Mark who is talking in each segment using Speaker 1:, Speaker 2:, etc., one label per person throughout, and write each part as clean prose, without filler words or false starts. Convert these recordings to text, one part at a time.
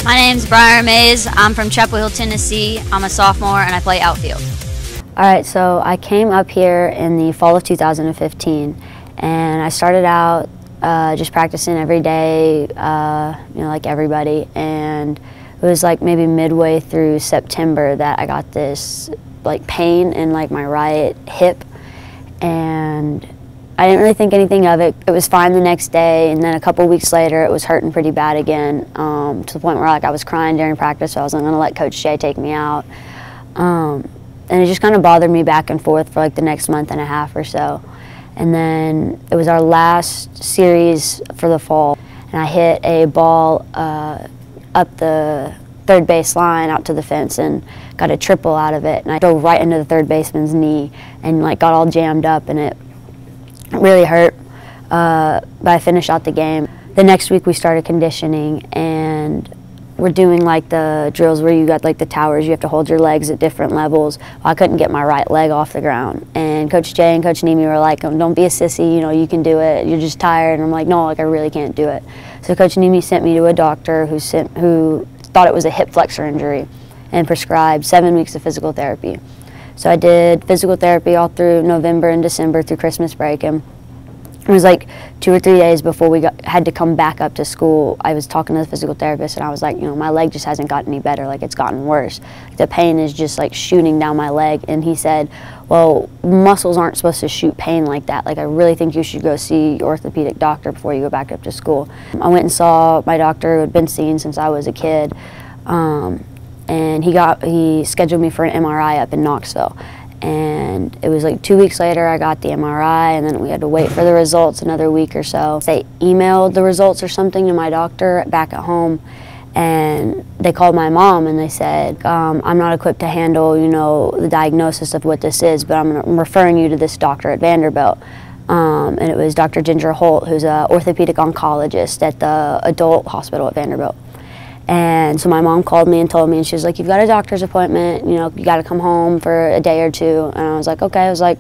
Speaker 1: My name's Briar Mays. I'm from Chapel Hill, Tennessee. I'm a sophomore and I play outfield.
Speaker 2: All right, so I came up here in the fall of 2015, and I started out just practicing every day, you know, like everybody. And it was like maybe midway through September that I got this like pain in like my right hip, and I didn't really think anything of it. It was fine the next day, and then a couple weeks later it was hurting pretty bad again, to the point where like I was crying during practice, so I wasn't going to let Coach Jay take me out. And it just kind of bothered me back and forth for like the next month and a half or so. And then it was our last series for the fall, and I hit a ball up the third base line out to the fence and got a triple out of it, and I drove right into the third baseman's knee and like got all jammed up, and it really hurt, but I finished out the game. The next week we started conditioning, and we're doing like the drills where you got like the towers, you have to hold your legs at different levels. Well, I couldn't get my right leg off the ground, and Coach Jay and Coach Nemi were like, don't be a sissy, you know, you can do it, you're just tired. And I'm like, no, like I really can't do it. So Coach Nemi sent me to a doctor who thought it was a hip flexor injury and prescribed 7 weeks of physical therapy. So I did physical therapy all through November and December through Christmas break, and it was like 2 or 3 days before we had to come back up to school. I was talking to the physical therapist, and I was like, you know, my leg just hasn't gotten any better, like it's gotten worse. The pain is just like shooting down my leg. And he said, well, muscles aren't supposed to shoot pain like that. Like I really think you should go see your orthopedic doctor before you go back up to school. I went and saw my doctor who had been seen since I was a kid, and he scheduled me for an MRI up in Knoxville. And it was like 2 weeks later I got the MRI, and then we had to wait for the results another week or so. They emailed the results or something to my doctor back at home, and they called my mom and they said, I'm not equipped to handle, you know, the diagnosis of what this is, but I'm referring you to this doctor at Vanderbilt. And it was Dr. Ginger Holt, who's an orthopedic oncologist at the adult hospital at Vanderbilt. And so my mom called me and told me, and she was like, you've got a doctor's appointment, you know, you got to come home for a day or two. And I was like, okay. I was like,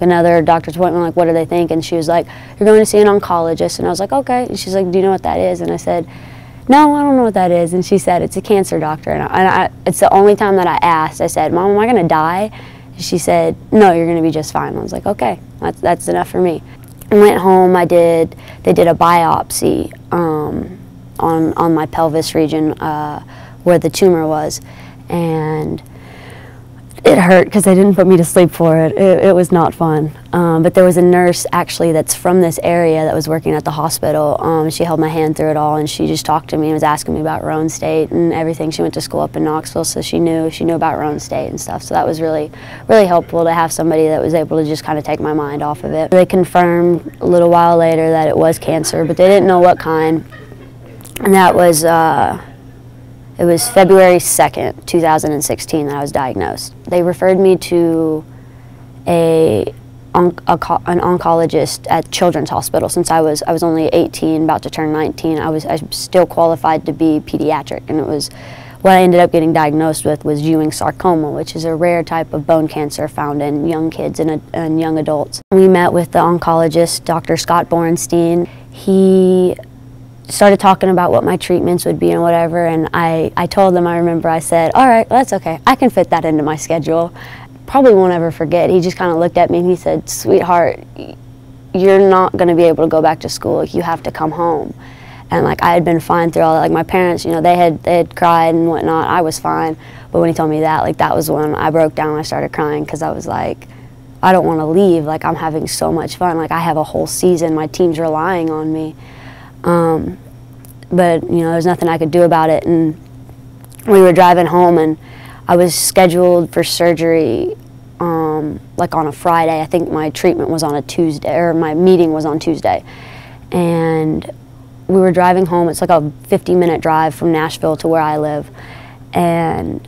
Speaker 2: another doctor's appointment, like, what do they think? And she was like, you're going to see an oncologist. And I was like, okay. And she's like, do you know what that is? And I said, no, I don't know what that is. And she said, it's a cancer doctor. And it's the only time that I asked. I said, Mom, am I going to die? And she said, no, you're going to be just fine. And I was like, okay, that's enough for me. I went home. They did a biopsy on my pelvis region where the tumor was, and it hurt because they didn't put me to sleep for it. It was not fun. But there was a nurse actually that's from this area that was working at the hospital. She held my hand through it all, and she just talked to me and was asking me about Roane State and everything. She went to school up in Knoxville, so she knew about Roane State and stuff. So that was really, really helpful to have somebody that was able to just kind of take my mind off of it. They confirmed a little while later that it was cancer, but they didn't know what kind. And that was, it was February 2nd, 2016 that I was diagnosed. They referred me to an oncologist at Children's Hospital. Since I was only 18, about to turn 19, I was still qualified to be pediatric. And it was, what I ended up getting diagnosed with was Ewing sarcoma, which is a rare type of bone cancer found in young kids and young adults. We met with the oncologist, Dr. Scott Borenstein. He started talking about what my treatments would be and whatever, and I told them, I remember I said, all right, well, that's okay, I can fit that into my schedule. Probably won't ever forget. He just kind of looked at me and he said, sweetheart, you're not going to be able to go back to school, like you have to come home. And like I had been fine through all that. Like my parents, you know, they had cried and whatnot. I was fine, but when he told me that, like that was when I broke down and I started crying, because I was like, I don't want to leave, like I'm having so much fun, like I have a whole season, my team's relying on me. But you know, there's nothing I could do about it. And we were driving home, and I was scheduled for surgery like on a Friday. I think my treatment was on a Tuesday, or my meeting was on Tuesday. And we were driving home. It's like a 50-minute drive from Nashville to where I live. And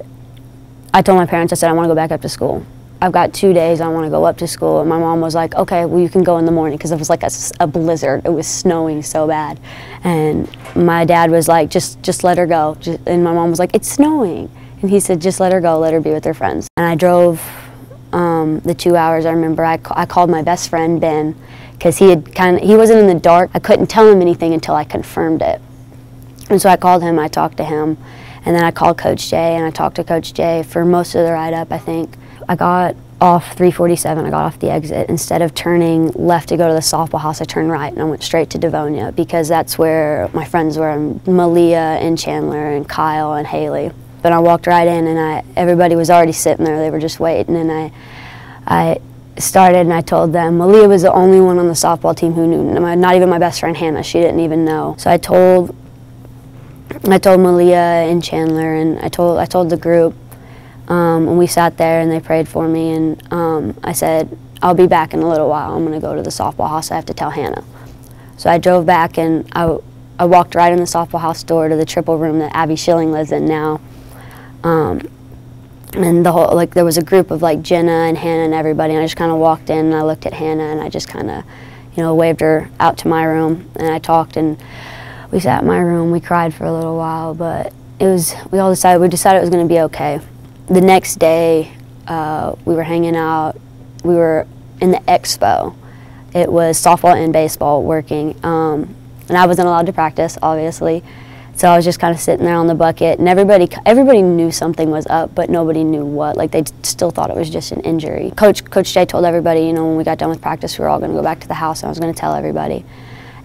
Speaker 2: I told my parents, I said, I want to go back up to school. I've got 2 days, I want to go up to school. And my mom was like, okay, well, you can go in the morning, because it was like a blizzard. It was snowing so bad. And my dad was like, just let her go. And my mom was like, it's snowing. And he said, just let her go, let her be with her friends. And I drove the 2 hours. I remember I called my best friend, Ben, because he wasn't in the dark. I couldn't tell him anything until I confirmed it. And so I called him, I talked to him, and then I called Coach Jay, and I talked to Coach Jay for most of the ride up, I think. I got off 347, I got off the exit. Instead of turning left to go to the softball house, I turned right and I went straight to Devonia because that's where my friends were, Malia and Chandler and Kyle and Haley. But I walked right in and everybody was already sitting there, they were just waiting, and I started and I told them, Malia was the only one on the softball team who knew, not even my best friend Hannah, she didn't even know. So I told Malia and Chandler, and I told the group, and we sat there and they prayed for me, and I said, I'll be back in a little while, I'm going to go to the softball house, I have to tell Hannah. So I drove back and I walked right in the softball house door to the triple room that Abby Schilling lives in now. And the whole, there was a group of Jenna and Hannah and everybody, and I just kind of walked in and I looked at Hannah and I just kind of, waved her out to my room, and I talked, and we sat in my room, we cried for a little while, but we decided it was going to be okay. The next day, we were hanging out, we were in the expo. It was softball and baseball working, and I wasn't allowed to practice, obviously. So I was just kind of sitting there on the bucket, and everybody knew something was up, but nobody knew what. They still thought it was just an injury. Coach Jay told everybody, when we got done with practice, we were all going to go back to the house, and I was going to tell everybody.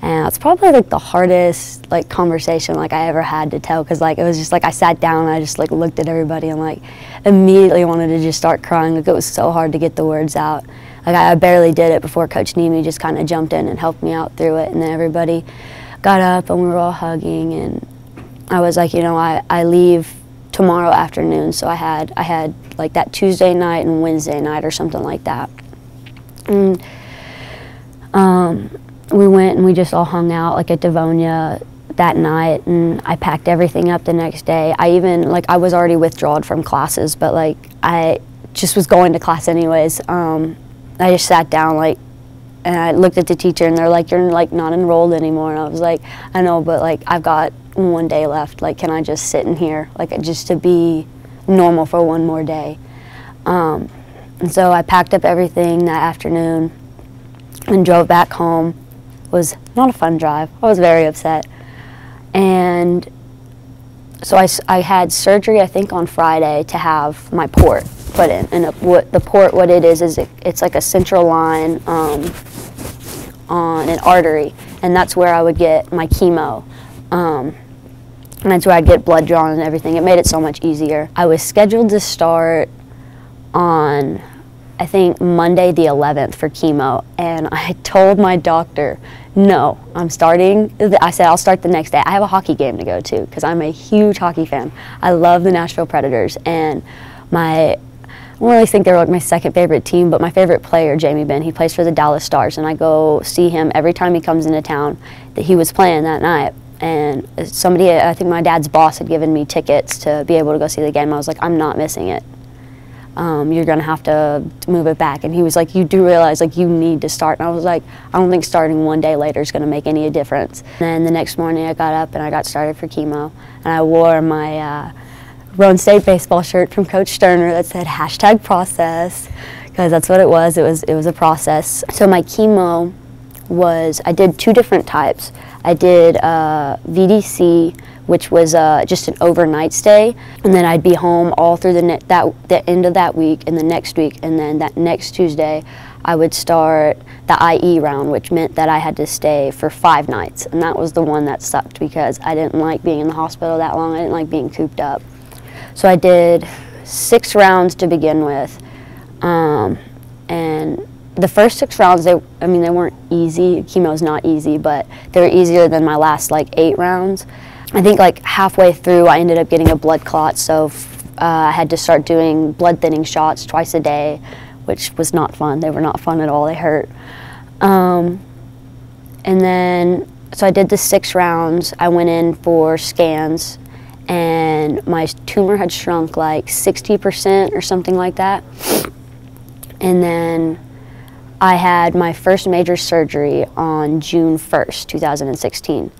Speaker 2: And it's probably the hardest conversation I ever had to tell, because it was just I sat down and I just looked at everybody and immediately wanted to just start crying. It was so hard to get the words out. I barely did it before Coach Nemi just kind of jumped in and helped me out through it, and then everybody got up and we were all hugging, and I was like, I leave tomorrow afternoon, so I had that Tuesday night and Wednesday night or something like that. And we went and we just all hung out at Devonia that night, and I packed everything up the next day. I even, I was already withdrawn from classes, but I just was going to class anyways. I just sat down and I looked at the teacher, and they're like, you're not enrolled anymore. And I was like, I know, but I've got one day left. Can I just sit in here, just to be normal for one more day? And so I packed up everything that afternoon and drove back home. It was not a fun drive. I was very upset. And so I had surgery, I think, on Friday to have my port put in. And the port, what it is it's like a central line on an artery, and that's where I would get my chemo. And that's where I'd get blood drawn and everything. It made it so much easier. I was scheduled to start on, I think, Monday the 11th for chemo, and I told my doctor, no, I'm starting. I said I'll start the next day. I have a hockey game to go to because I'm a huge hockey fan. I love the Nashville Predators, and I don't really think they were my second favorite team, but my favorite player, Jamie Benn, he plays for the Dallas Stars, and I go see him every time he comes into town. That he was playing that night, and somebody, I think my dad's boss, had given me tickets to be able to go see the game. I was like, I'm not missing it. You're going to have to move it back. And he was like, you do realize you need to start. And I was like, I don't think starting one day later is going to make any difference. And then the next morning I got up and I got started for chemo, and I wore my Roane State baseball shirt from Coach Sterner that said #process, because that's what it was. It was a process. So my chemo was, I did 2 different types. I did VDC, which was just an overnight stay, and then I'd be home all through the end of that week and the next week, and then that next Tuesday I would start the IE round, which meant that I had to stay for 5 nights, and that was the one that sucked because I didn't like being in the hospital that long. I didn't like being cooped up. So I did 6 rounds to begin with, and the first 6 rounds, they weren't easy. Chemo's not easy, but they were easier than my last 8 rounds. I think halfway through I ended up getting a blood clot, so I had to start doing blood thinning shots twice a day, which was not fun. They were not fun at all. They hurt. And then, so I did the 6 rounds. I went in for scans, and my tumor had shrunk 60% or something like that. And then I had my first major surgery on June 1st, 2016.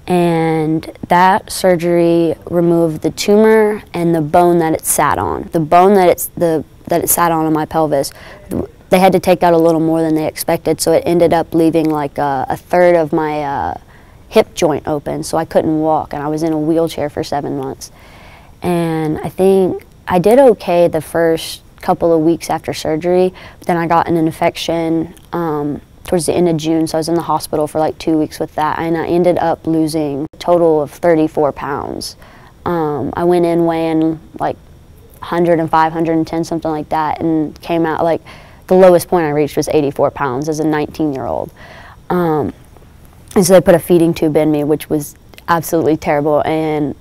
Speaker 2: And that surgery removed the tumor and the bone that it sat on. The bone that it sat on my pelvis, they had to take out a little more than they expected, so it ended up leaving a third of my hip joint open, so I couldn't walk, and I was in a wheelchair for 7 months. And I think I did okay the first couple of weeks after surgery, but then I got an infection towards the end of June, so I was in the hospital for like 2 weeks with that, and I ended up losing a total of 34 pounds. I went in weighing like 105, 110, something like that, and came out like the lowest point I reached was 84 pounds as a 19-year-old. And so they put a feeding tube in me, which was absolutely terrible, and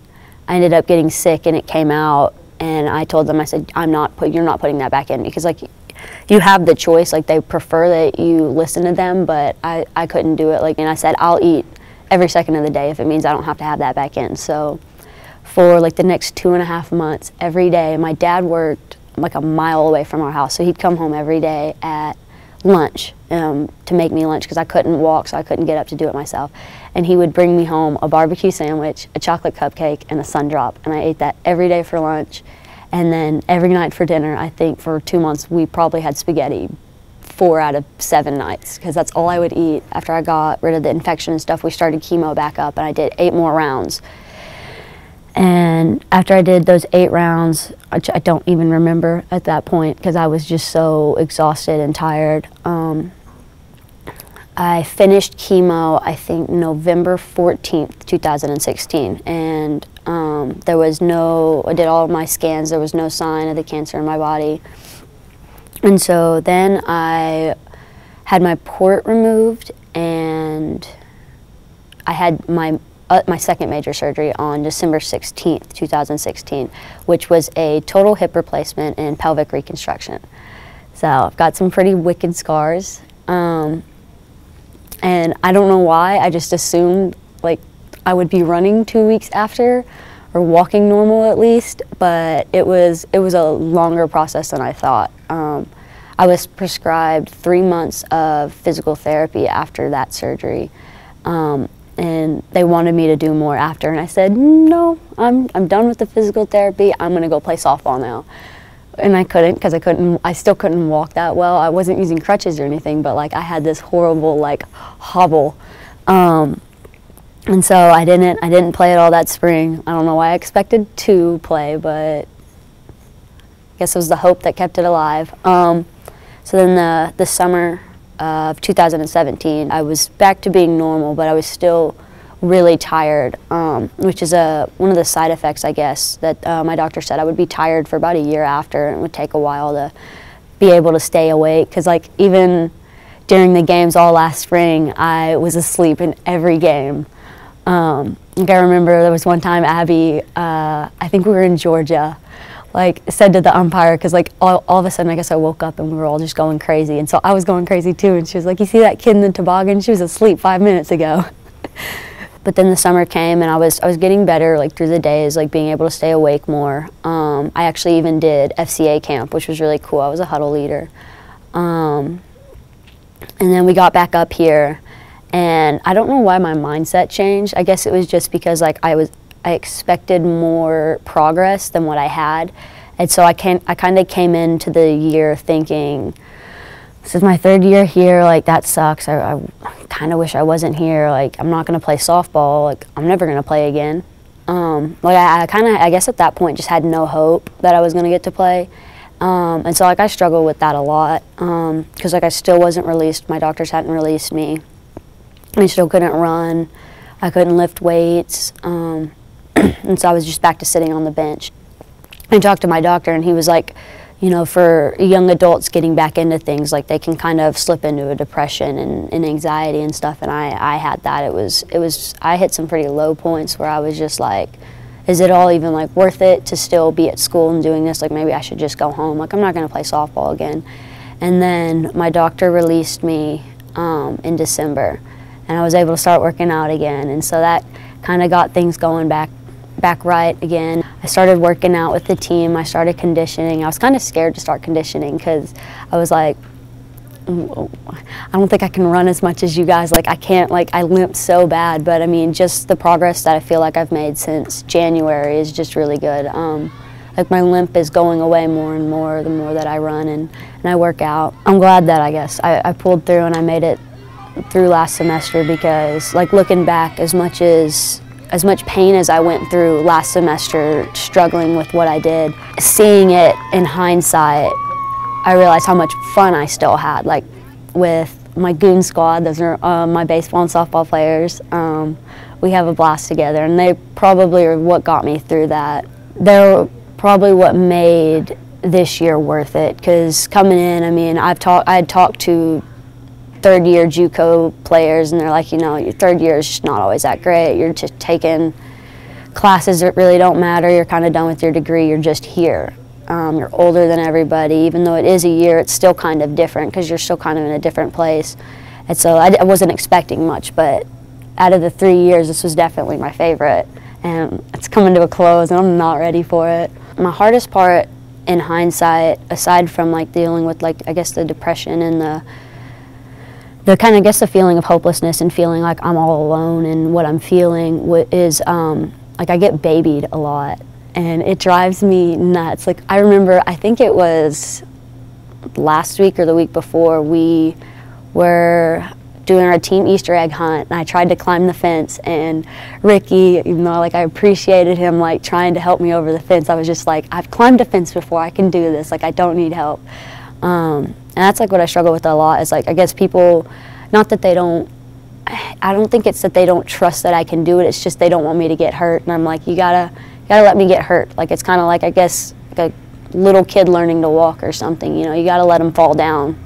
Speaker 2: I ended up getting sick, and it came out, and I told them, I said, you're not putting that back in, because like you have the choice, like they prefer that you listen to them, but I couldn't do it. Like, and I said, I'll eat every second of the day if it means I don't have to have that back in. So for like the next 2.5 months, every day, my dad worked like a mile away from our house, so he'd come home every day at lunch to make me lunch, because I couldn't walk, so I couldn't get up to do it myself. And he would bring me home a barbecue sandwich, a chocolate cupcake, and a sun drop, and I ate that every day for lunch. And then every night for dinner, I think for 2 months, we probably had spaghetti 4 out of 7 nights, because that's all I would eat. After I got rid of the infection and stuff, we started chemo back up, and I did 8 more rounds. And after I did those 8 rounds, which I don't even remember at that point, because I was just so exhausted and tired, I finished chemo, I think, November 14th, 2016, and there was no, I did all of my scans, there was no sign of the cancer in my body. And so then I had my port removed, and I had my second major surgery on December 16th, 2016, which was a total hip replacement and pelvic reconstruction. So I've got some pretty wicked scars. And I don't know why, I just assumed like I would be running 2 weeks after, or walking normal at least, but it was a longer process than I thought. I was prescribed 3 months of physical therapy after that surgery, and they wanted me to do more after, and I said, no, I'm done with the physical therapy, I'm gonna go play softball now. And I couldn't, because I still couldn't walk that well. I wasn't using crutches or anything, but like I had this horrible like hobble. And so I didn't play at all that spring. I don't know why I expected to play, but I guess it was the hope that kept it alive. So then the summer of 2017, I was back to being normal, but I was still really tired, which is one of the side effects, I guess, that my doctor said I would be tired for about a year after, and it would take a while to be able to stay awake, because like even during the games all last spring, I was asleep in every game. Like I remember there was one time Abby, I think we were in Georgia, like said to the umpire, because like all of a sudden I guess I woke up and we were all just going crazy, and so I was going crazy too, and she was like, you see that kid in the toboggan? She was asleep 5 minutes ago. But then the summer came, and I was getting better like through the days, like being able to stay awake more. I actually even did FCA camp, which was really cool. I was a huddle leader. And then we got back up here, and I don't know why my mindset changed. I guess it was just because like I expected more progress than what I had. And so I kind of came into the year thinking, this is my 3rd year here, like that sucks. I kind of wish I wasn't here. Like I'm not gonna play softball. Like I'm never gonna play again. Like I guess at that point just had no hope that I was gonna get to play. And so like I struggled with that a lot, because like I still wasn't released. My doctors hadn't released me. I still couldn't run. I couldn't lift weights. And so I was just back to sitting on the bench. I talked to my doctor, and he was like, you know, for young adults getting back into things, like they can kind of slip into a depression and anxiety and stuff, and I had that. I hit some pretty low points where I was just like, is it all even like worth it to still be at school and doing this? Like maybe I should just go home. Like I'm not gonna play softball again. And then my doctor released me in December, and I was able to start working out again, and so that kind of got things going back right again. I started working out with the team. I started conditioning. I was kind of scared to start conditioning, because I was like, I don't think I can run as much as you guys. Like I can't, like I limped so bad, but I mean just the progress that I feel like I've made since January is just really good. Like my limp is going away more and more the more that I run and I work out. I'm glad that I guess I pulled through and I made it through last semester because, like, looking back, as much pain as I went through last semester struggling with what I did, seeing it in hindsight, I realized how much fun I still had, like with my goon squad. Those are my baseball and softball players. We have a blast together, and they probably are what got me through that. They're probably what made this year worth it, because coming in, I mean, I had talked to third-year JUCO players, and they're like, you know, your third year is just not always that great. You're just taking classes that really don't matter. You're kind of done with your degree. You're just here. You're older than everybody. Even though it is a year, it's still kind of different because you're still kind of in a different place. And so I wasn't expecting much, but out of the 3 years, this was definitely my favorite. And it's coming to a close, and I'm not ready for it. My hardest part in hindsight, aside from like dealing with, like, I guess the depression and the kind of, I guess, the feeling of hopelessness and feeling like I'm all alone in what I'm feeling, is like I get babied a lot, and it drives me nuts. Like, I remember, I think it was last week or the week before, we were doing our team Easter egg hunt, and I tried to climb the fence, and Ricky, even though, like, I appreciated him, like, trying to help me over the fence, I was just like, I've climbed a fence before, I can do this, like, I don't need help. And that's like what I struggle with a lot, is like, I guess people, not that they don't, I don't think it's that they don't trust that I can do it, it's just they don't want me to get hurt, and I'm like, you gotta let me get hurt. Like, it's kind of like, I guess, like a little kid learning to walk or something, you know, you gotta let them fall down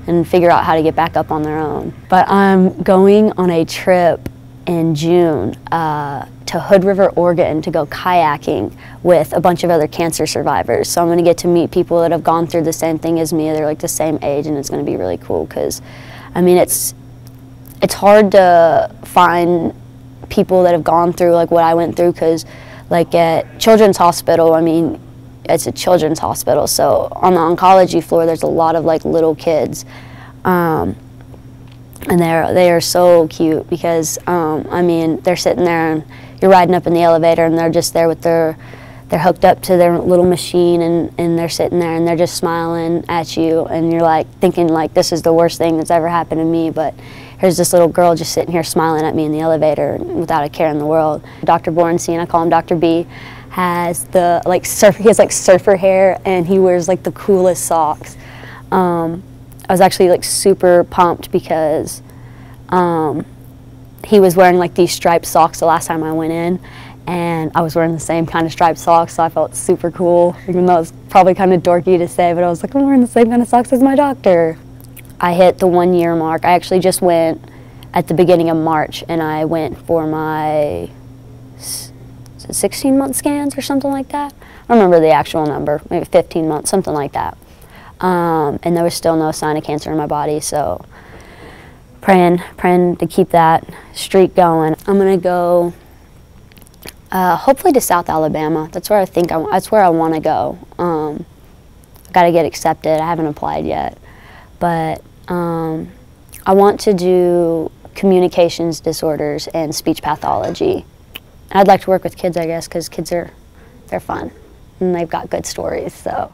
Speaker 2: and figure out how to get back up on their own. But I'm going on a trip in June to Hood River, Oregon, to go kayaking with a bunch of other cancer survivors. So I'm going to get to meet people that have gone through the same thing as me. They're like the same age, and it's going to be really cool because, I mean, it's hard to find people that have gone through like what I went through, because like at Children's Hospital, I mean, it's a children's hospital, so on the oncology floor there's a lot of like little kids, and they are so cute because I mean, they're sitting there and you're riding up in the elevator and they're just there with they're hooked up to their little machine, and they're sitting there and they're just smiling at you, and you're like thinking like, this is the worst thing that's ever happened to me, but here's this little girl just sitting here smiling at me in the elevator without a care in the world. Dr. Borenstein, I call him Dr. B, has the like he has like surfer hair, and he wears like the coolest socks. I was actually like super pumped because he was wearing like these striped socks the last time I went in, and I was wearing the same kind of striped socks, so I felt super cool, even though it was probably kind of dorky to say, but I was like, I'm wearing the same kind of socks as my doctor. I hit the 1 year mark. I actually just went at the beginning of March, and I went for my 16-month scans or something like that. I don't remember the actual number, maybe 15 months, something like that. And there was still no sign of cancer in my body, so praying to keep that streak going. I'm gonna go hopefully to South Alabama. That's where I think that's where I want to go. I've got to get accepted. I haven't applied yet, but I want to do communications disorders and speech pathology. I'd like to work with kids, I guess, because kids they're fun and they've got good stories. So.